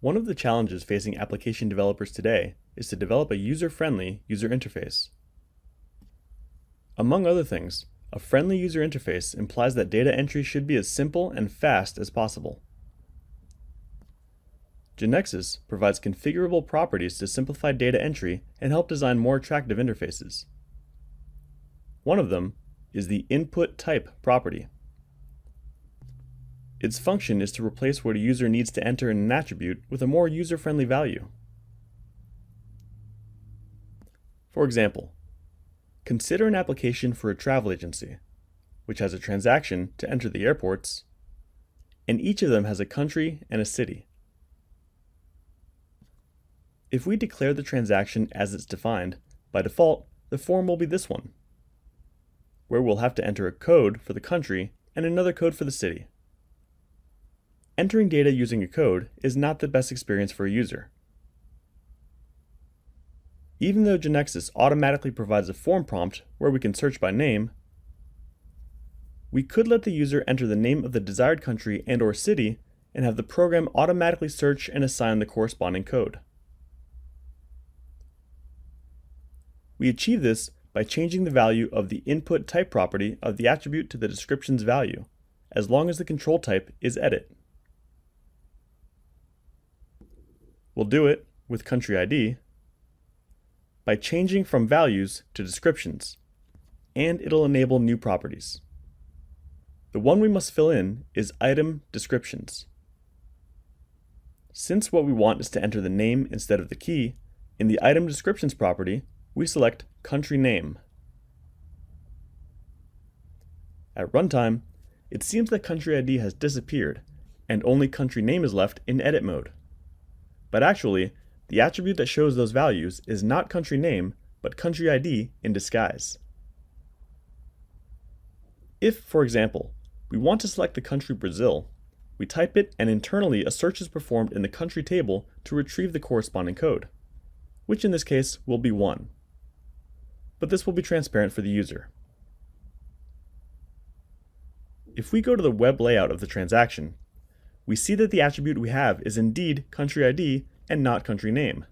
One of the challenges facing application developers today is to develop a user-friendly user interface. Among other things, a friendly user interface implies that data entry should be as simple and fast as possible. GeneXus provides configurable properties to simplify data entry and help design more attractive interfaces. One of them is the input type property. Its function is to replace what a user needs to enter in an attribute with a more user-friendly value. For example, consider an application for a travel agency, which has a transaction to enter the airports, and each of them has a country and a city. If we declare the transaction as it's defined, by default, the form will be this one, where we'll have to enter a code for the country and another code for the city. Entering data using a code is not the best experience for a user. Even though GeneXus automatically provides a form prompt where we can search by name, we could let the user enter the name of the desired country and/or city and have the program automatically search and assign the corresponding code. We achieve this by changing the value of the input type property of the attribute to the description's value, as long as the control type is edit. We'll do it with country ID by changing from values to descriptions, and it'll enable new properties. The one we must fill in is item descriptions. Since what we want is to enter the name instead of the key, in the item descriptions property, we select country name. At runtime, it seems that country ID has disappeared and only country name is left in edit mode. But actually, the attribute that shows those values is not country name, but country ID in disguise. If, for example, we want to select the country Brazil, we type it and internally a search is performed in the country table to retrieve the corresponding code, which in this case will be 1. But this will be transparent for the user. If we go to the web layout of the transaction, we see that the attribute we have is indeed country ID and not country name.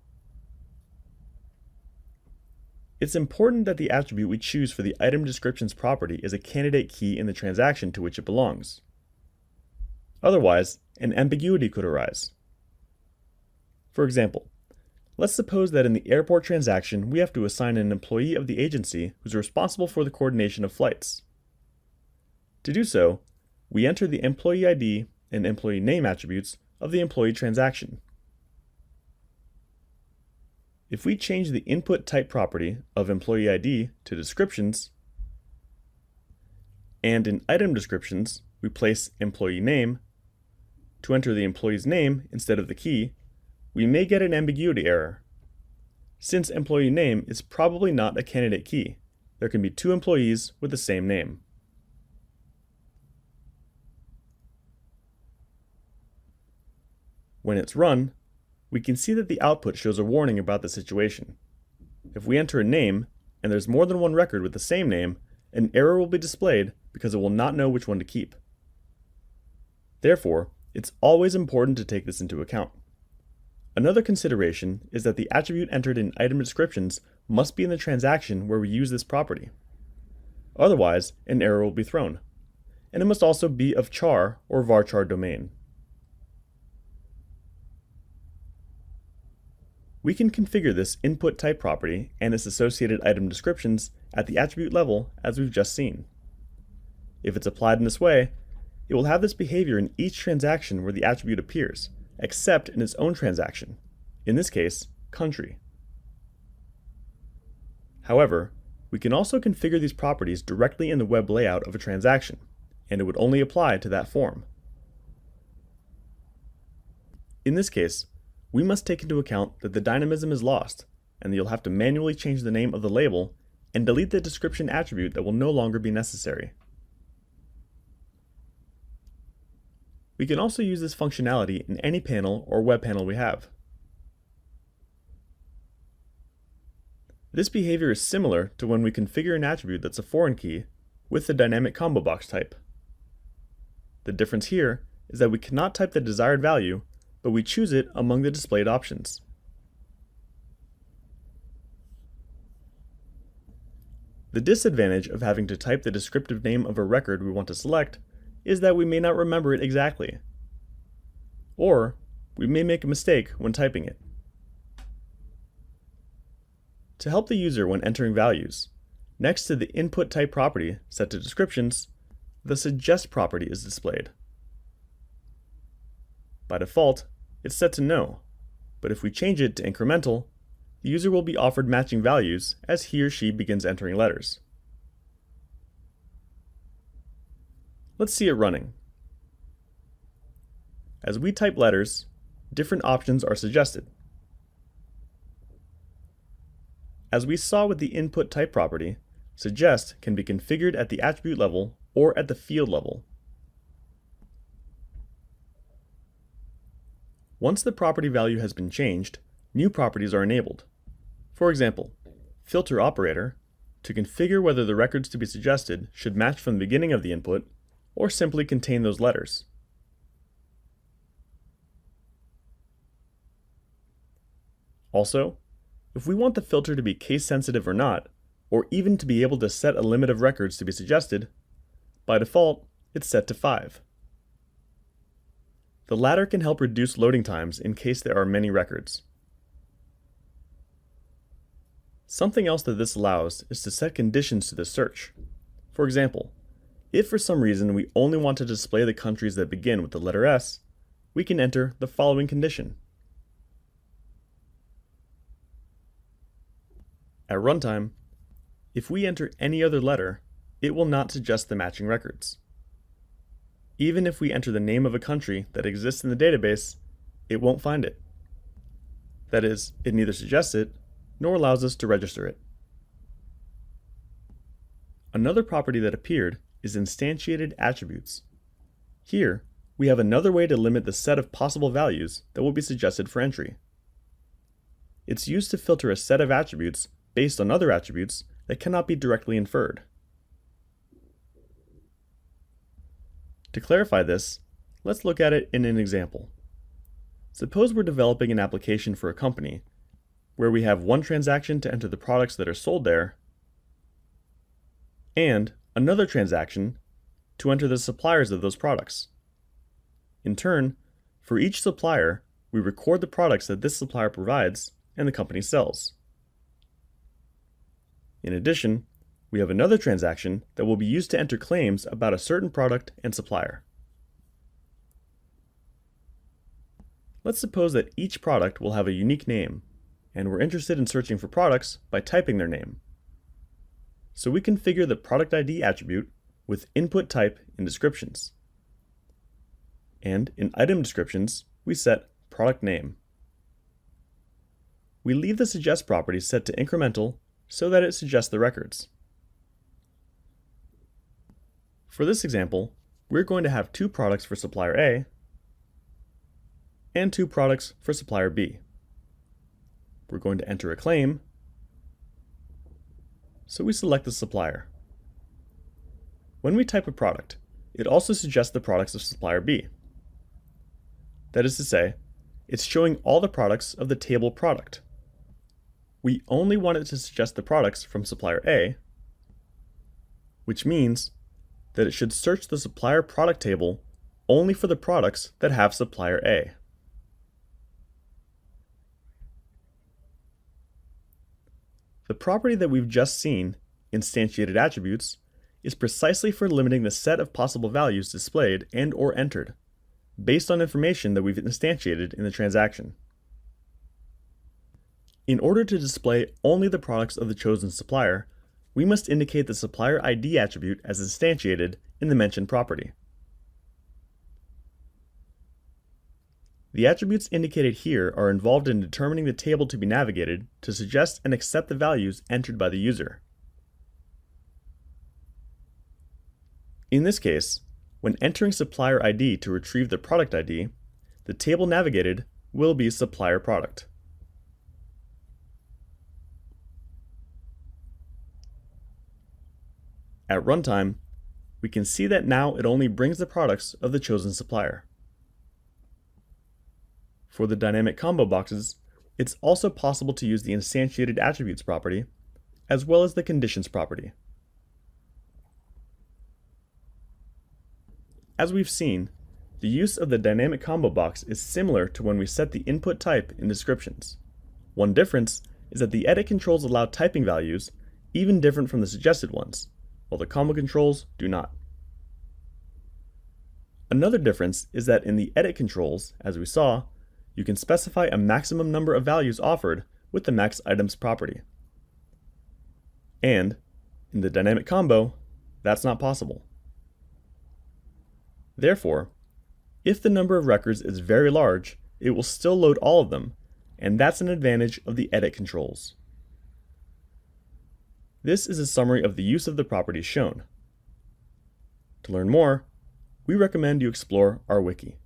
It's important that the attribute we choose for the item descriptions property is a candidate key in the transaction to which it belongs. Otherwise, an ambiguity could arise. For example, let's suppose that in the airport transaction we have to assign an employee of the agency who's responsible for the coordination of flights. To do so, we enter the employee ID and employee name attributes of the employee transaction. If we change the input type property of employee ID to descriptions, and in item descriptions we place employee name to enter the employee's name instead of the key, we may get an ambiguity error. Since employee name is probably not a candidate key, there can be 2 employees with the same name. When it's run, we can see that the output shows a warning about the situation. If we enter a name, and there's more than one record with the same name, an error will be displayed because it will not know which one to keep. Therefore, it's always important to take this into account. Another consideration is that the attribute entered in item descriptions must be in the transaction where we use this property. Otherwise, an error will be thrown. And it must also be of char or varchar domain. We can configure this input type property and its associated item descriptions at the attribute level as we've just seen. If it's applied in this way, it will have this behavior in each transaction where the attribute appears, except in its own transaction, in this case, country. However, we can also configure these properties directly in the web layout of a transaction, and it would only apply to that form. In this case, we must take into account that the dynamism is lost, and that you'll have to manually change the name of the label and delete the description attribute that will no longer be necessary. We can also use this functionality in any panel or web panel we have. This behavior is similar to when we configure an attribute that's a foreign key with the dynamic combo box type. The difference here is that we cannot type the desired value, but we choose it among the displayed options. The disadvantage of having to type the descriptive name of a record we want to select is that we may not remember it exactly, or we may make a mistake when typing it. To help the user when entering values, next to the input type property set to descriptions, the suggest property is displayed. By default, it's set to no, but if we change it to incremental, the user will be offered matching values as he or she begins entering letters. Let's see it running. As we type letters, different options are suggested. As we saw with the input type property, suggest can be configured at the attribute level or at the field level. Once the property value has been changed, new properties are enabled. For example, filter operator to configure whether the records to be suggested should match from the beginning of the input or simply contain those letters. Also, if we want the filter to be case sensitive or not, or even to be able to set a limit of records to be suggested, by default, it's set to 5. The latter can help reduce loading times in case there are many records. Something else that this allows is to set conditions to the search. For example, if for some reason we only want to display the countries that begin with the letter S, we can enter the following condition. At runtime, if we enter any other letter, it will not suggest the matching records. Even if we enter the name of a country that exists in the database, it won't find it. That is, it neither suggests it, nor allows us to register it. Another property that appeared is instantiated attributes. Here, we have another way to limit the set of possible values that will be suggested for entry. It's used to filter a set of attributes based on other attributes that cannot be directly inferred. To clarify this, let's look at it in an example. Suppose we're developing an application for a company where we have one transaction to enter the products that are sold there, and another transaction to enter the suppliers of those products. In turn, for each supplier, we record the products that this supplier provides and the company sells. In addition, we have another transaction that will be used to enter claims about a certain product and supplier. Let's suppose that each product will have a unique name, and we're interested in searching for products by typing their name. So we configure the product ID attribute with input type in descriptions. And in item descriptions, we set product name. We leave the suggest property set to incremental so that it suggests the records. For this example, we're going to have 2 products for supplier A and 2 products for supplier B. We're going to enter a claim, so we select the supplier. When we type a product, it also suggests the products of supplier B. That is to say, it's showing all the products of the table product. We only want it to suggest the products from supplier A, which means that it should search the supplier product table only for the products that have supplier A. The property that we've just seen, instantiated attributes, is precisely for limiting the set of possible values displayed and/or entered, based on information that we've instantiated in the transaction. In order to display only the products of the chosen supplier, we must indicate the supplier ID attribute as instantiated in the mentioned property. The attributes indicated here are involved in determining the table to be navigated to suggest and accept the values entered by the user. In this case, when entering supplier ID to retrieve the product ID, the table navigated will be supplier product. At runtime, we can see that now it only brings the products of the chosen supplier. For the dynamic combo boxes, it's also possible to use the instantiated attributes property, as well as the conditions property. As we've seen, the use of the dynamic combo box is similar to when we set the input type in descriptions. One difference is that the edit controls allow typing values even different from the suggested ones, while the combo controls do not. Another difference is that in the edit controls, as we saw, you can specify a maximum number of values offered with the max items property. And in the dynamic combo, that's not possible. Therefore, if the number of records is very large, it will still load all of them, and that's an advantage of the edit controls. This is a summary of the use of the properties shown. To learn more, we recommend you explore our wiki.